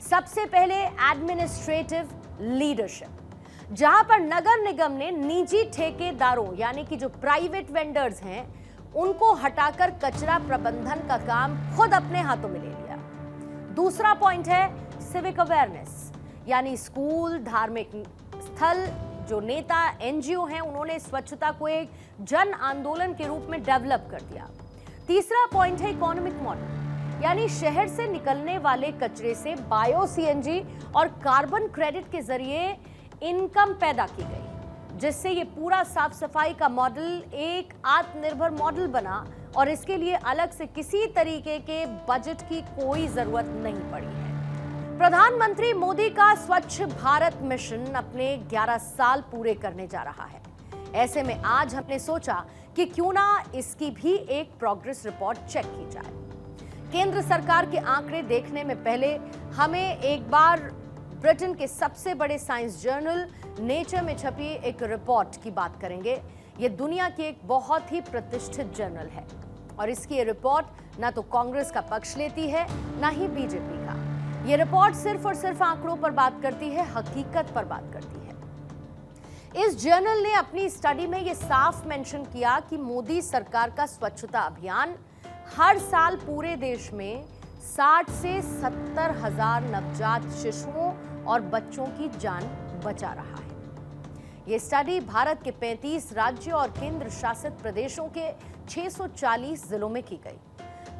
सबसे पहले administrative leadership, जहां पर नगर निगम ने निजी ठेकेदारों यानी कि जो प्राइवेट वेंडर्स हैं उनको हटाकर कचरा प्रबंधन का काम खुद अपने हाथों में ले लिया। दूसरा पॉइंट है सिविक अवेयरनेस, यानी स्कूल, धार्मिक स्थल, जो नेता एनजीओ हैं उन्होंने स्वच्छता को एक जन आंदोलन के रूप में डेवलप कर दिया। तीसरा पॉइंट है इकोनॉमिक मॉडल, यानी शहर से निकलने वाले कचरे से बायो सीएनजी और कार्बन क्रेडिट के जरिए इनकम पैदा की गई, जिससे ये पूरा साफ सफाई का मॉडल एक आत्मनिर्भर मॉडल बना और इसके लिए अलग से किसी तरीके के बजट की कोई जरूरत नहीं पड़ी है। प्रधानमंत्री मोदी का स्वच्छ भारत मिशन अपने 11 साल पूरे करने जा रहा है। ऐसे में आज हमने सोचा कि क्यों ना इसकी भी एक प्रोग्रेस रिपोर्ट चेक की जाए। केंद्र सरकार के आंकड़े देखने में पहले हमें एक बार ब्रिटेन के सबसे बड़े साइंस जर्नल नेचर में छपी एक रिपोर्ट की बात करेंगे। ये दुनिया की एक बहुत ही प्रतिष्ठित जर्नल है और इसकी ये रिपोर्ट ना तो कांग्रेस का पक्ष लेती है ना ही बीजेपी का। ये रिपोर्ट सिर्फ और सिर्फ आंकड़ों पर बात करती है, हकीकत पर बात करती है। इस जर्नल ने अपनी स्टडी में ये साफ मेंशन किया कि मोदी सरकार का स्वच्छता अभियान हर साल पूरे देश में 60 से 70 हजार नवजात शिशुओं और बच्चों की जान बचा रहा है। ये स्टडी भारत के 35 राज्यों और केंद्र शासित प्रदेशों के 640 जिलों में की गई,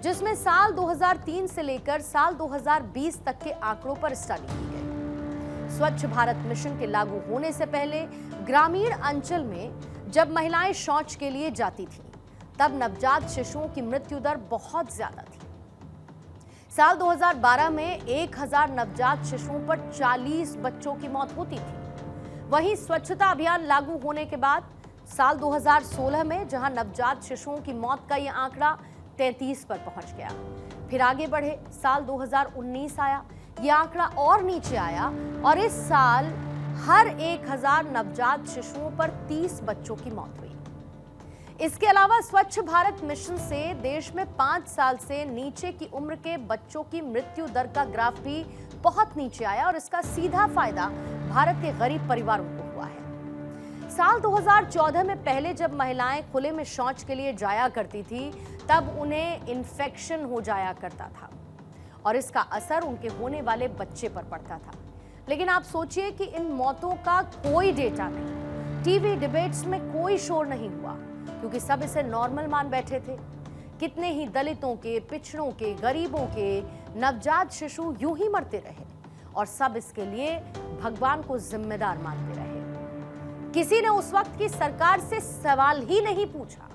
जिसमें साल 2003 से लेकर साल 2020 तक के आंकड़ों पर स्टडी की गई। स्वच्छ भारत मिशन के लागू होने से पहले ग्रामीण अंचल में जब महिलाएं शौच के लिए जाती थीं, तब नवजात शिशुओं की मृत्यु दर बहुत ज्यादा थी। साल 2012 में 1000 नवजात शिशुओं पर 40 बच्चों की मौत होती थी। वहीं स्वच्छता अभियान लागू होने के बाद साल 2016 में जहां नवजात शिशुओं की मौत का यह आंकड़ा 33 पर पहुंच गया, फिर आगे बढ़े साल 2019 आया, यह आंकड़ा और नीचे आया और इस साल हर 1000 नवजात शिशुओं पर 30 बच्चों की मौत हुई। इसके अलावा स्वच्छ भारत मिशन से देश में 5 साल से नीचे की उम्र के बच्चों की मृत्यु दर का ग्राफ भी बहुत नीचे आया और इसका सीधा फायदा भारत के गरीब परिवारों को हुआ है। साल 2014 में पहले जब महिलाएं खुले में शौच के लिए जाया करती थी, तब उन्हें इन्फेक्शन हो जाया करता था और इसका असर उनके होने वाले बच्चे पर पड़ता था। लेकिन आप सोचिए कि इन मौतों का कोई डेटा नहीं, टीवी डिबेट्स में कोई शोर नहीं हुआ क्योंकि सब इसे नॉर्मल मान बैठे थे। कितने ही दलितों के, पिछड़ों के, गरीबों के नवजात शिशु यूं ही मरते रहे और सब इसके लिए भगवान को जिम्मेदार मानते रहे। किसी ने उस वक्त की सरकार से सवाल ही नहीं पूछा।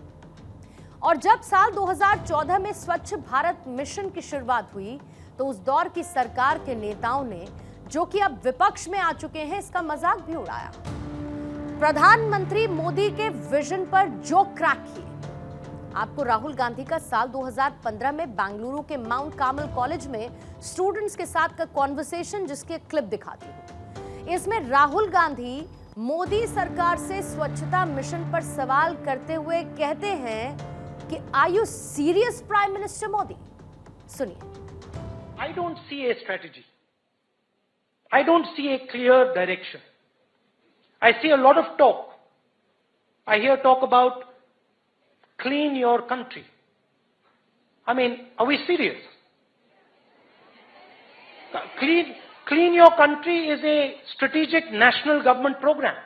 और जब साल 2014 में स्वच्छ भारत मिशन की शुरुआत हुई तो उस दौर की सरकार के नेताओं ने, जो कि अब विपक्ष में आ चुके हैं, इसका मजाक भी उड़ाया। प्रधानमंत्री मोदी के विजन पर जोक क्रैक किए। आपको राहुल गांधी का साल 2015 में बेंगलुरु के माउंट कार्मल कॉलेज में स्टूडेंट्स के साथ का कॉन्वर्सेशन जिसकी क्लिप दिखाती हूं। इसमें राहुल गांधी मोदी सरकार से स्वच्छता मिशन पर सवाल करते हुए कहते हैं कि are you serious prime minister Modi? सुनिए। I don't see a strategy. I don't see a clear direction. I see a lot of talk. I hear talk about clean your country. I mean, are we serious? Clean your country is a strategic national government program.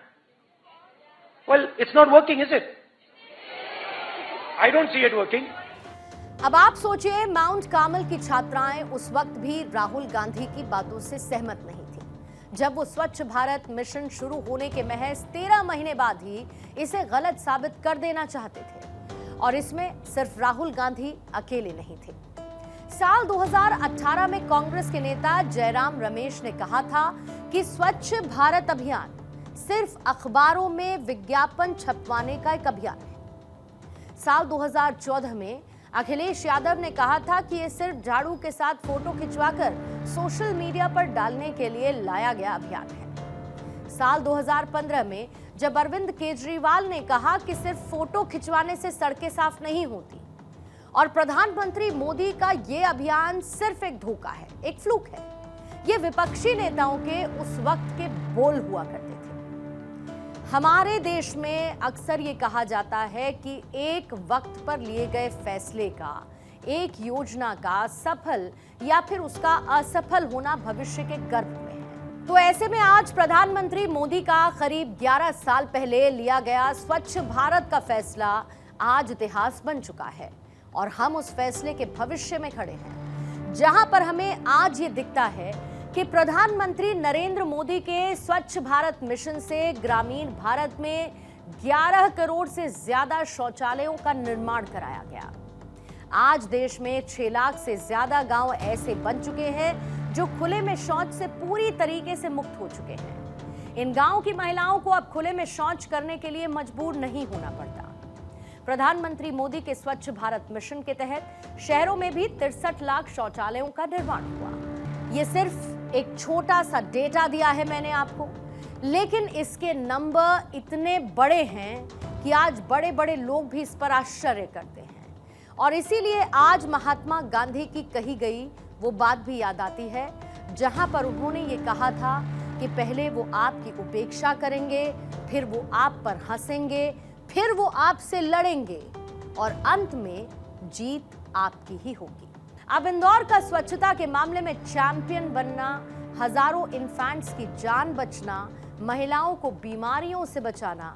Well, it's not working, is it? I don't see it working. अब आप सोचिए, mount Carmel की छात्राएं उस वक्त भी राहुल गांधी की बातों से सहमत नहीं थी, जब वो स्वच्छ भारत मिशन शुरू होने के महज 13 महीने बाद ही इसे गलत साबित कर देना चाहते थे। और इसमें सिर्फ राहुल गांधी अकेले नहीं थे। साल 2018 में कांग्रेस के नेता जयराम रमेश ने कहा था कि स्वच्छ भारत अभियान सिर्फ अखबारों में विज्ञापन छपवाने का एक अभियान है। साल 2014 में अखिलेश यादव ने कहा था कि यह सिर्फ झाड़ू के साथ फोटो खिंचवाकर सोशल मीडिया पर डालने के लिए लाया गया अभियान है। साल 2015 में जब अरविंद केजरीवाल ने कहा कि सिर्फ फोटो खिंचवाने से सड़कें साफ नहीं होती और प्रधानमंत्री मोदी का यह अभियान सिर्फ एक धोखा है, एक फ्लूक है, ये विपक्षी नेताओं के उस वक्त के बोल हुआ करते थे। हमारे देश में अक्सर ये कहा जाता है कि एक वक्त पर लिए गए फैसले का, एक योजना का सफल या फिर उसका असफल होना भविष्य के गर्भ में है। तो ऐसे में आज प्रधानमंत्री मोदी का करीब 11 साल पहले लिया गया स्वच्छ भारत का फैसला आज इतिहास बन चुका है और हम उस फैसले के भविष्य में खड़े हैं, जहां पर हमें आज ये दिखता है कि प्रधानमंत्री नरेंद्र मोदी के स्वच्छ भारत मिशन से ग्रामीण भारत में 11 करोड़ से ज्यादा शौचालयों का निर्माण कराया गया। आज देश में 6 लाख से ज्यादा गांव ऐसे बन चुके हैं जो खुले में शौच से पूरी तरीके से मुक्त हो चुके हैं। इन गांव की महिलाओं को अब खुले में शौच करने के लिए मजबूर नहीं होना पड़ता। प्रधानमंत्री मोदी के स्वच्छ भारत मिशन के तहत शहरों में भी 63 लाख शौचालयों का निर्माण हुआ। ये सिर्फ एक छोटा सा डेटा दिया है मैंने आपको, लेकिन इसके नंबर इतने बड़े हैं कि आज बड़े बड़े लोग भी इस पर आश्चर्य करते हैं। और इसीलिए आज महात्मा गांधी की कही गई वो बात भी याद आती है, जहां पर उन्होंने ये कहा था कि पहले वो आपकी उपेक्षा करेंगे, फिर वो आप पर हंसेंगे, फिर वो आपसे लड़ेंगे और अंत में जीत आपकी ही होगी। अब इंदौर का स्वच्छता के मामले में चैंपियन बनना, हजारों इन्फेंट्स की जान बचना, महिलाओं को बीमारियों से बचाना,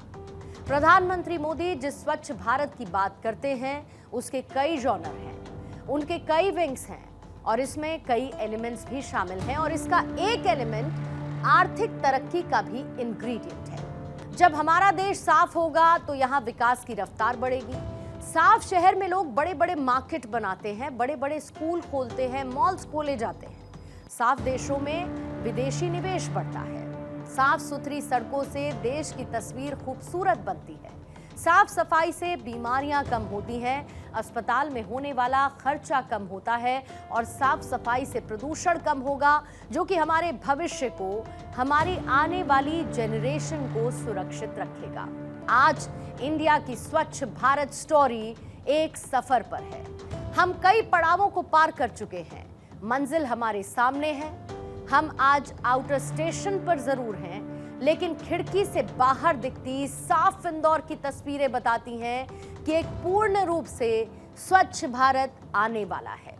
प्रधानमंत्री मोदी जिस स्वच्छ भारत की बात करते हैं उसके कई जॉनर हैं, उनके कई विंग्स हैं और इसमें कई एलिमेंट्स भी शामिल हैं और इसका एक एलिमेंट आर्थिक तरक्की का भी इंग्रेडिएंट है। जब हमारा देश साफ होगा तो यहाँ विकास की रफ्तार बढ़ेगी। साफ शहर में लोग बड़े बड़े मार्केट बनाते हैं, बड़े बड़े स्कूल खोलते हैं, मॉल्स खोले जाते हैं। साफ देशों में विदेशी निवेश बढ़ता है। साफ सुथरी सड़कों से देश की तस्वीर खूबसूरत बनती है। साफ सफाई से बीमारियां कम होती हैं, अस्पताल में होने वाला खर्चा कम होता है और साफ सफाई से प्रदूषण कम होगा, जो कि हमारे भविष्य को, हमारी आने वाली जनरेशन को सुरक्षित रखेगा। आज इंडिया की स्वच्छ भारत स्टोरी एक सफर पर है। हम कई पड़ावों को पार कर चुके हैं, मंजिल हमारे सामने है। हम आज आउटर स्टेशन पर जरूर हैं, लेकिन खिड़की से बाहर दिखती साफ इंदौर की तस्वीरें बताती हैं कि एक पूर्ण रूप से स्वच्छ भारत आने वाला है।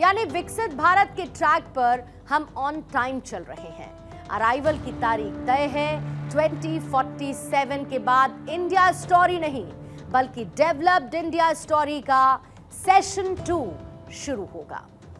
यानी विकसित भारत के ट्रैक पर हम ऑन टाइम चल रहे हैं। अराइवल की तारीख तय है, 2047 के बाद इंडिया स्टोरी नहीं बल्कि डेवलप्ड इंडिया स्टोरी का सेशन 2 शुरू होगा।